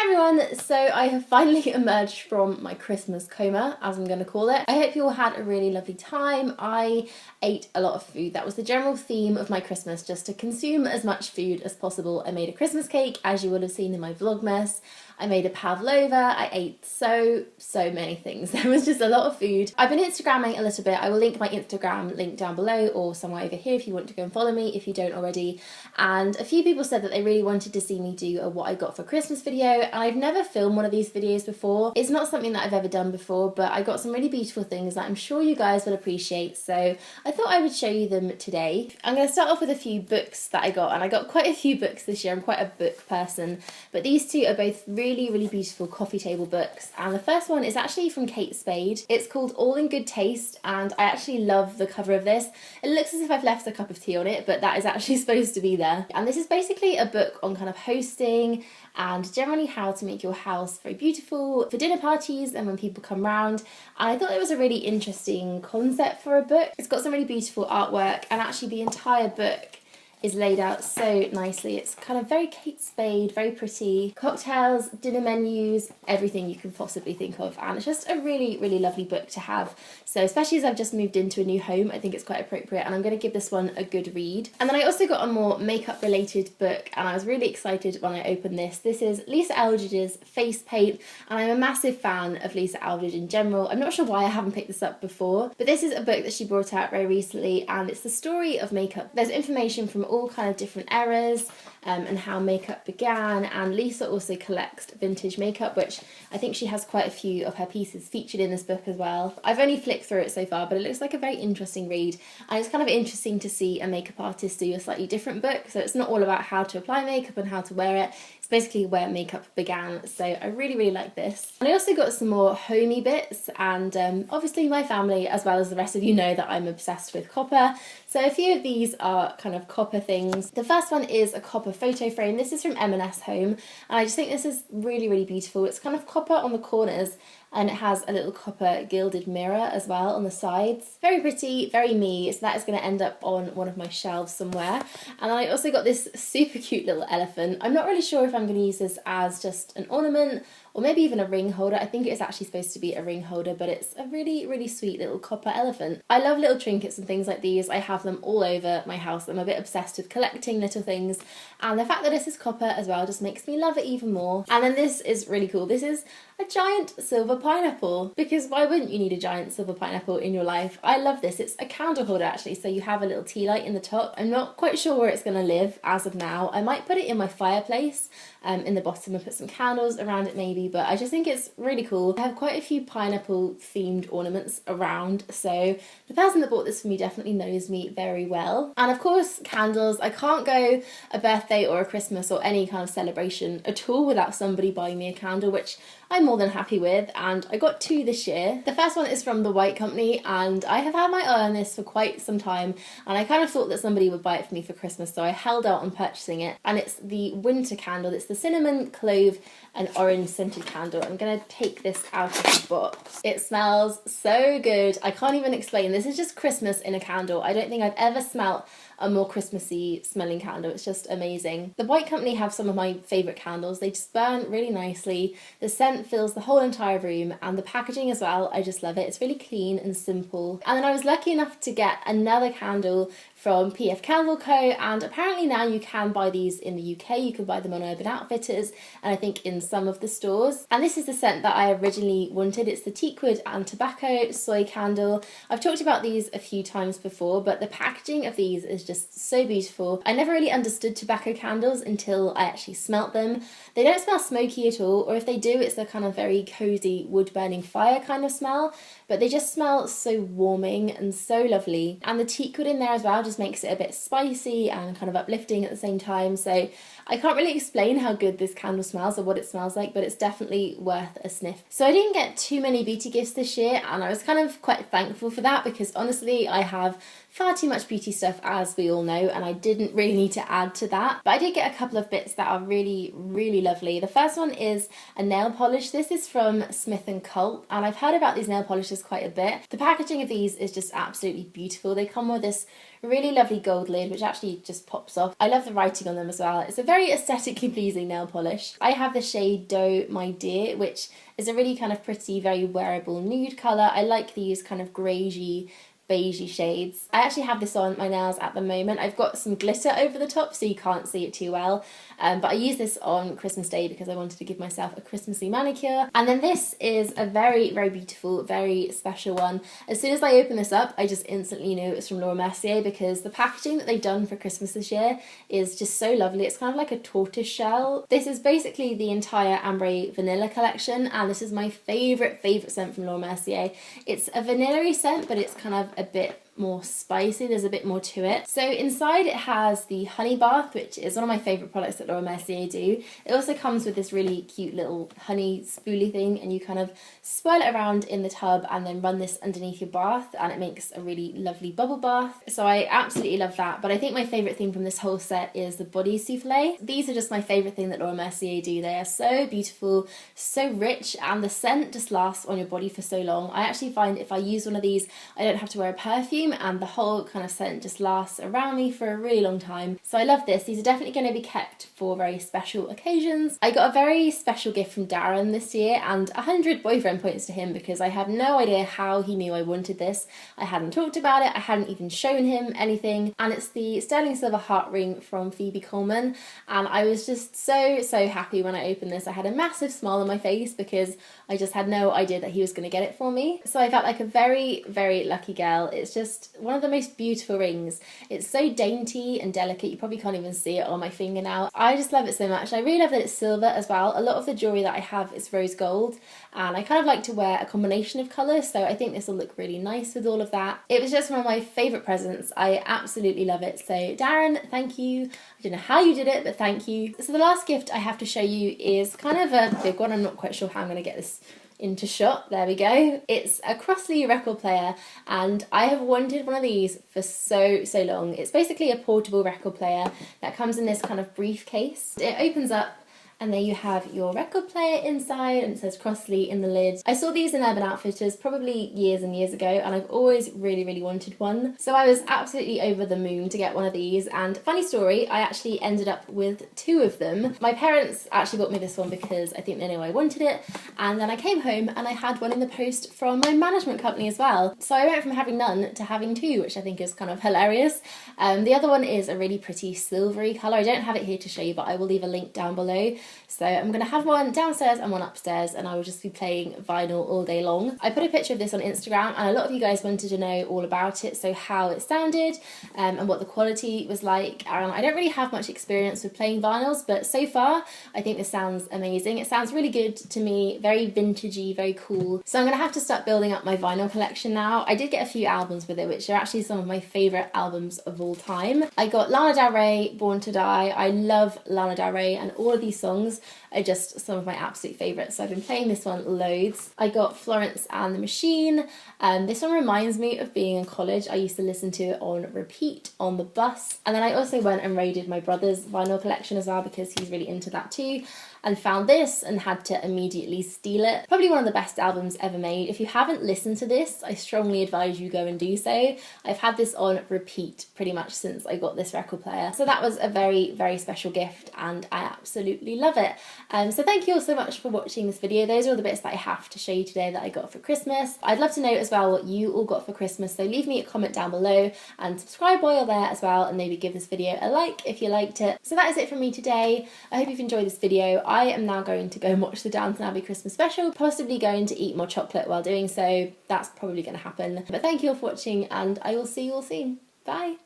Hi everyone, so I have finally emerged from my Christmas coma, as I'm going to call it. I hope you all had a really lovely time. I ate a lot of food. That was the general theme of my Christmas, just to consume as much food as possible. I made a Christmas cake, as you would have seen in my Vlogmas. I made a pavlova. I ate so many things. There was just a lot of food. I've been Instagramming a little bit. I will link my Instagram link down below or somewhere over here if you want to go and follow me if you don't already. And a few people said that they really wanted to see me do a what I got for Christmas video, and I've never filmed one of these videos before. It's not something that I've ever done before, but I got some really beautiful things that I'm sure you guys will appreciate, so I thought I would show you them today. I'm going to start off with a few books that I got, and I got quite a few books this year. I'm quite a book person, but these two are both really beautiful coffee table books, and the first one is actually from Spade. It's called All in Good Taste, and I actually love the cover of this. It looks as if I've left a cup of tea on it, but that is actually supposed to be there. And this is basically a book on kind of hosting and generally how to make your house very beautiful for dinner parties and when people come round. And I thought it was a really interesting concept for a book. It's got some really beautiful artwork, and actually the entire book is laid out so nicely. It's kind of very Kate Spade, very pretty. Cocktails, dinner menus, everything you can possibly think of. And it's just a really lovely book to have. So especially as I've just moved into a new home, I think it's quite appropriate, and I'm going to give this one a good read. And then I also got a more makeup related book, and I was really excited when I opened this. This is Lisa Eldridge's Face Paint, and I'm a massive fan of Lisa Eldridge in general. I'm not sure why I haven't picked this up before, but this is a book that she brought out very recently, and it's the story of makeup. There's information from all kind of different eras and how makeup began, and Lisa also collects vintage makeup, which I think she has quite a few of her pieces featured in this book as well. I've only flicked through it so far, but it looks like a very interesting read, and it's kind of interesting to see a makeup artist do a slightly different book. So it's not all about how to apply makeup and how to wear it. It's basically where makeup began, so I really like this. And I also got some more homey bits, and obviously my family as well as the rest of you know that I'm obsessed with copper, so a few of these are kind of copper things. The first one is a copper photo frame. This is from M&S Home, and I just think this is really beautiful. It's kind of copper on the corners, and it has a little copper gilded mirror as well on the sides. Very pretty, very me, so that is going to end up on one of my shelves somewhere. And I also got this super cute little elephant. I'm not really sure if I'm going to use this as just an ornament or maybe even a ring holder. I think it's actually supposed to be a ring holder, but it's a really sweet little copper elephant. I love little trinkets and things like these. I have them all over my house. I'm a bit obsessed with collecting little things, and the fact that this is copper as well just makes me love it even more. And then this is really cool. This is a giant silver pineapple, because why wouldn't you need a giant silver pineapple in your life? I love this. It's a candle holder actually, so you have a little tea light in the top. I'm not quite sure where it's going to live as of now. I might put it in my fireplace in the bottom and put some candles around it maybe, but I just think it's really cool. I have quite a few pineapple themed ornaments around, so the person that bought this for me definitely knows me very well. And of course candles. I can't go a birthday or a Christmas or any kind of celebration at all without somebody buying me a candle, which I'm more than happy with, and I got two this year. The first one is from The White Company, and I have had my eye on this for quite some time, and I kind of thought that somebody would buy it for me for Christmas, so I held out on purchasing it. And it's the winter candle. It's the cinnamon, clove and orange scented candle. I'm gonna take this out of the box. It smells so good. I can't even explain. This is just Christmas in a candle. I don't think I've ever smelt a more Christmassy smelling candle. It's just amazing. The White Company have some of my favourite candles. They just burn really nicely. The scent fills the whole entire room, and the packaging as well, I just love it. It's really clean and simple. And then I was lucky enough to get another candle from PF Candle Co, and apparently now you can buy these in the UK. You can buy them on Urban Outfitters, and I think in some of the stores. And this is the scent that I originally wanted. It's the Teakwood and Tobacco Soy Candle. I've talked about these a few times before, but the packaging of these is just so beautiful. I never really understood tobacco candles until I actually smelt them. They don't smell smoky at all, or if they do, it's a kind of very cozy wood burning fire kind of smell, but they just smell so warming and so lovely. And the teakwood in there as well just makes it a bit spicy and kind of uplifting at the same time. So I can't really explain how good this candle smells or what it smells like, but it's definitely worth a sniff. So I didn't get too many beauty gifts this year, and I was kind of quite thankful for that, because honestly I have far too much beauty stuff, as we all know, and I didn't really need to add to that. But I did get a couple of bits that are really, really lovely. The first one is a nail polish. This is from Smith & Colt, and I've heard about these nail polishes quite a bit. The packaging of these is just absolutely beautiful. They come with this really lovely gold lid, which actually just pops off. I love the writing on them as well. It's a very aesthetically pleasing nail polish. I have the shade Doe My Dear, which is a really kind of pretty, very wearable nude colour. I like these kind of greigey, beigey shades. I actually have this on my nails at the moment. I've got some glitter over the top so you can't see it too well, but I use this on Christmas Day because I wanted to give myself a Christmassy manicure. And then this is a very, very beautiful, very special one. As soon as I open this up, I just instantly knew it was from Laura Mercier because the packaging that they've done for Christmas this year is just so lovely. It's kind of like a tortoise shell. This is basically the entire Ambre vanilla collection, and this is my favourite scent from Laura Mercier. It's a vanilla-y scent, but it's kind of a bit more spicy. There's a bit more to it. So inside it has the honey bath, which is one of my favourite products that Laura Mercier do. It also comes with this really cute little honey spoolie thing, and you kind of swirl it around in the tub and then run this underneath your bath, and it makes a really lovely bubble bath. So I absolutely love that. But I think my favourite thing from this whole set is the body souffle. These are just my favourite thing that Laura Mercier do. They are so beautiful, so rich, and the scent just lasts on your body for so long. I actually find if I use one of these, I don't have to wear a perfume, and the whole kind of scent just lasts around me for a really long time. So I love this. These are definitely going to be kept for very special occasions. I got a very special gift from Darren this year, and 100 boyfriend points to him because I have no idea how he knew I wanted this. I hadn't talked about it, I hadn't even shown him anything, and it's the sterling silver heart ring from Pheobe Coleman, and I was just so happy when I opened this. I had a massive smile on my face because I just had no idea that he was going to get it for me. So I felt like a very, very lucky girl. It's just one of the most beautiful rings. It's so dainty and delicate, you probably can't even see it on my finger now. I just love it so much. I really love that it's silver as well. A lot of the jewellery that I have is rose gold, and I kind of like to wear a combination of colours, so I think this will look really nice with all of that. It was just one of my favourite presents. I absolutely love it. So Darren, thank you. I don't know how you did it, but thank you. So the last gift I have to show you is kind of a big one. I'm not quite sure how I'm going to get this into shot. There we go. It's a Crosley record player, and I have wanted one of these for so long. It's basically a portable record player that comes in this kind of briefcase. It opens up, and there you have your record player inside, and it says Crosley in the lid. I saw these in Urban Outfitters probably years and years ago, and I've always really wanted one. So I was absolutely over the moon to get one of these, and funny story, I actually ended up with 2 of them. My parents actually bought me this one because I think they knew I wanted it, and then I came home and I had one in the post from my management company as well. So I went from having none to having 2, which I think is kind of hilarious. The other one is a really pretty silvery colour. I don't have it here to show you, but I will leave a link down below. So I'm going to have one downstairs and one upstairs, and I will just be playing vinyl all day long. I put a picture of this on Instagram, and a lot of you guys wanted to know all about it, so how it sounded and what the quality was like. And I don't really have much experience with playing vinyls, but so far I think this sounds amazing. It sounds really good to me, very vintagey, very cool. So I'm going to have to start building up my vinyl collection now. I did get a few albums with it, which are actually some of my favourite albums of all time. I got Lana Del Rey, Born to Die. I love Lana Del Rey, and all of these songs are just some of my absolute favourites, so I've been playing this one loads. I got Florence and the Machine. This one reminds me of being in college. I used to listen to it on repeat on the bus, and then I also went and raided my brother's vinyl collection as well because he's really into that too, and found this and had to immediately steal it. Probably one of the best albums ever made. If you haven't listened to this, I strongly advise you go and do so. I've had this on repeat pretty much since I got this record player. So that was a very special gift, and I absolutely love it. So thank you all so much for watching this video. Those are all the bits that I have to show you today that I got for Christmas. I'd love to know as well what you all got for Christmas, so leave me a comment down below and subscribe while you're there as well, and maybe give this video a like if you liked it. So that is it from me today. I hope you've enjoyed this video. I am now going to go and watch the Downton Abbey Christmas special, possibly going to eat more chocolate while doing so. That's probably going to happen. But thank you all for watching, and I will see you all soon. Bye!